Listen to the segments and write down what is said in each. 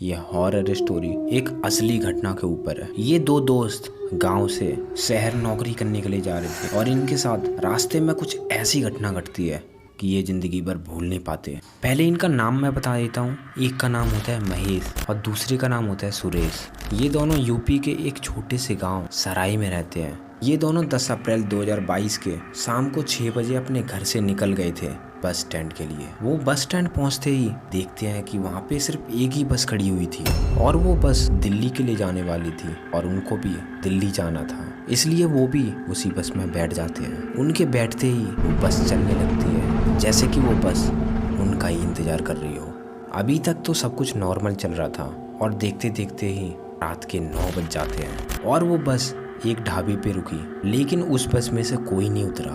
ये horror story एक असली घटना के ऊपर है। ये दो दोस्त गांव से शहर नौकरी करने के लिए जा रहे थे और इनके साथ रास्ते में कुछ ऐसी घटना घटती है कि ये जिंदगी भर भूल नहीं पाते। पहले इनका नाम मैं बता देता हूँ। एक का नाम होता है महेश और दूसरे का नाम होता है सुरेश। ये दोनों यूपी के एक छोटे से गांव सराय में रहते हैं। ये दोनों 10 अप्रैल 2022 के शाम को 6 बजे अपने घर से निकल गए थे बस स्टैंड के लिए। वो बस स्टैंड पहुंचते ही देखते हैं कि वहाँ पे सिर्फ एक ही बस खड़ी हुई थी और वो बस दिल्ली के लिए जाने वाली थी और उनको भी दिल्ली जाना था, इसलिए वो भी उसी बस में बैठ जाते हैं। उनके बैठते ही वो बस चलने लगती है, जैसे कि वो बस उनका ही इंतजार कर रही हो। अभी तक तो सब कुछ नॉर्मल चल रहा था और देखते देखते ही रात के 9 बज जाते हैं और वो बस एक ढाबे पे रुकी, लेकिन उस बस में से कोई नहीं उतरा।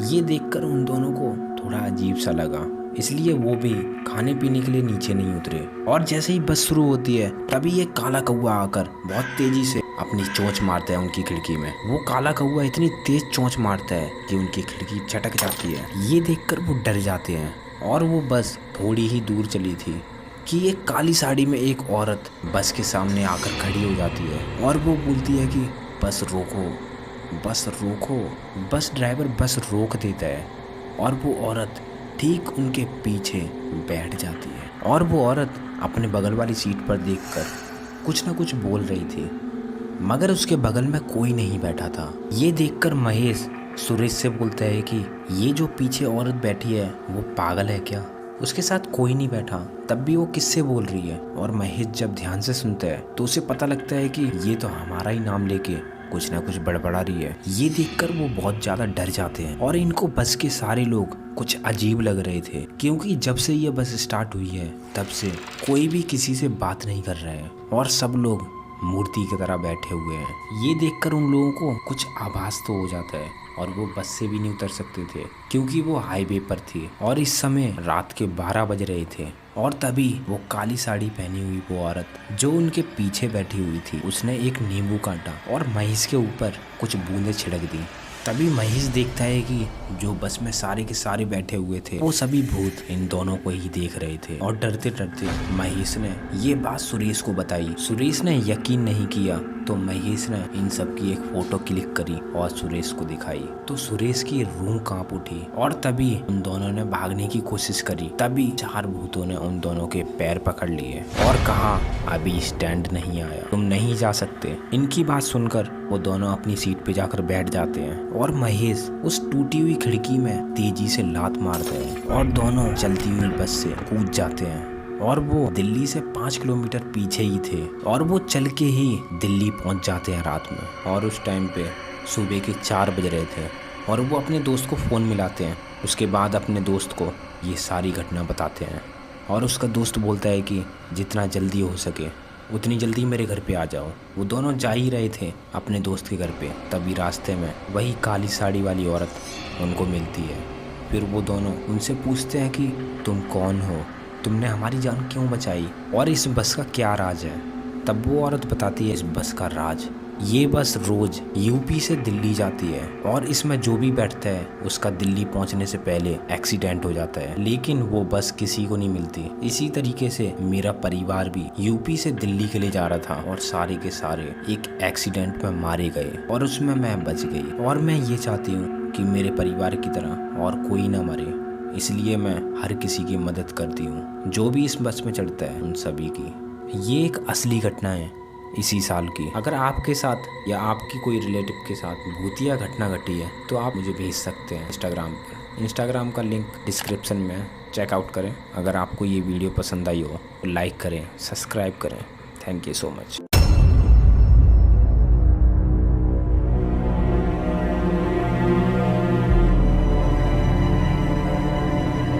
ये देखकर उन दोनों को थोड़ा अजीब सा लगा, इसलिए वो भी खाने पीने के लिए नीचे नहीं उतरे। और जैसे ही बस शुरू होती है तभी एक काला कौवा आकर बहुत तेजी से अपनी चोंच मारता है उनकी खिड़की में। वो काला कौवा इतनी तेज चोंच मारता है कि उनकी खिड़की चटक जाती है। ये देखकर वो डर जाते हैं और वो बस थोड़ी ही दूर चली थी कि एक काली साड़ी में एक औरत बस के सामने आकर खड़ी हो जाती है और वो बोलती है कि बस रोको, बस रोको। बस ड्राइवर बस रोक देता है और वो औरत ठीक उनके पीछे बैठ जाती है और वो औरत अपने बगल वाली सीट पर देखकर कुछ ना कुछ बोल रही थी, मगर उसके बगल में कोई नहीं बैठा था। ये देखकर महेश सुरेश से बोलता है कि ये जो पीछे औरत बैठी है वो पागल है क्या, उसके साथ कोई नहीं बैठा, तब भी वो किससे बोल रही है। और महेश जब ध्यान से सुनता है तो उसे पता लगता है कि ये तो हमारा ही नाम लेके कुछ ना कुछ बड़बड़ा रही है। ये देखकर वो बहुत ज्यादा डर जाते हैं और इनको बस के सारे लोग कुछ अजीब लग रहे थे, क्योंकि जब से ये बस स्टार्ट हुई है तब से कोई भी किसी से बात नहीं कर रहा है और सब लोग मूर्ति की तरह बैठे हुए हैं। ये देखकर उन लोगों को कुछ आभास तो हो जाता है और वो बस से भी नहीं उतर सकते थे क्योंकि वो हाईवे पर थी और इस समय रात के 12 बज रहे थे। और तभी वो काली साड़ी पहनी हुई वो औरत जो उनके पीछे बैठी हुई थी उसने एक नींबू काटा और महेश के ऊपर कुछ बूंदें छिड़क दी। तभी महेश देखता है कि जो बस में सारे के सारे बैठे हुए थे वो सभी भूत इन दोनों को ही देख रहे थे। और डरते डरते महेश ने ये बात सुरेश को बताई। सुरेश ने यकीन नहीं किया तो महेश ने इन सब की एक फोटो क्लिक करी और सुरेश को दिखाई तो सुरेश की रूह कांप उठी और तभी उन दोनों ने भागने की कोशिश करी। तभी 4 भूतों ने उन दोनों के पैर पकड़ लिए और कहा अभी स्टैंड नहीं आया, तुम नहीं जा सकते। इनकी बात सुनकर वो दोनों अपनी सीट पे जाकर बैठ जाते हैं और महेश उस टूटी हुई खिड़की में तेजी से लात मारते हैं और दोनों चलती हुई बस से कूद जाते हैं। और वो दिल्ली से 5 किलोमीटर पीछे ही थे और वो चल के ही दिल्ली पहुंच जाते हैं रात में। और उस टाइम पे सुबह के 4 बज रहे थे और वो अपने दोस्त को फ़ोन मिलाते हैं। उसके बाद अपने दोस्त को ये सारी घटना बताते हैं और उसका दोस्त बोलता है कि जितना जल्दी हो सके उतनी जल्दी मेरे घर पे आ जाओ। वो दोनों जा ही रहे थे अपने दोस्त के घर पे, तभी रास्ते में वही काली साड़ी वाली औरत उनको मिलती है। फिर वो दोनों उनसे पूछते हैं कि तुम कौन हो, तुमने हमारी जान क्यों बचाई और इस बस का क्या राज है। तब वो औरत बताती है इस बस का राज, ये बस रोज यूपी से दिल्ली जाती है और इसमें जो भी बैठता है उसका दिल्ली पहुंचने से पहले एक्सीडेंट हो जाता है, लेकिन वो बस किसी को नहीं मिलती। इसी तरीके से मेरा परिवार भी यूपी से दिल्ली के लिए जा रहा था और सारे के सारे एक एक्सीडेंट में मारे गए और उसमें मैं बच गई। और मैं ये चाहती हूँ कि मेरे परिवार की तरह और कोई ना मरे, इसलिए मैं हर किसी की मदद करती हूँ जो भी इस बस में चढ़ता है, उन सभी की। ये एक असली घटना है इसी साल की। अगर आपके साथ या आपकी कोई रिलेटिव के साथ भूतिया घटना घटी है तो आप मुझे भेज सकते हैं इंस्टाग्राम पर। इंस्टाग्राम का लिंक डिस्क्रिप्शन में चेकआउट करें। अगर आपको ये वीडियो पसंद आई हो तो लाइक करें, सब्सक्राइब करें। Thank you so much.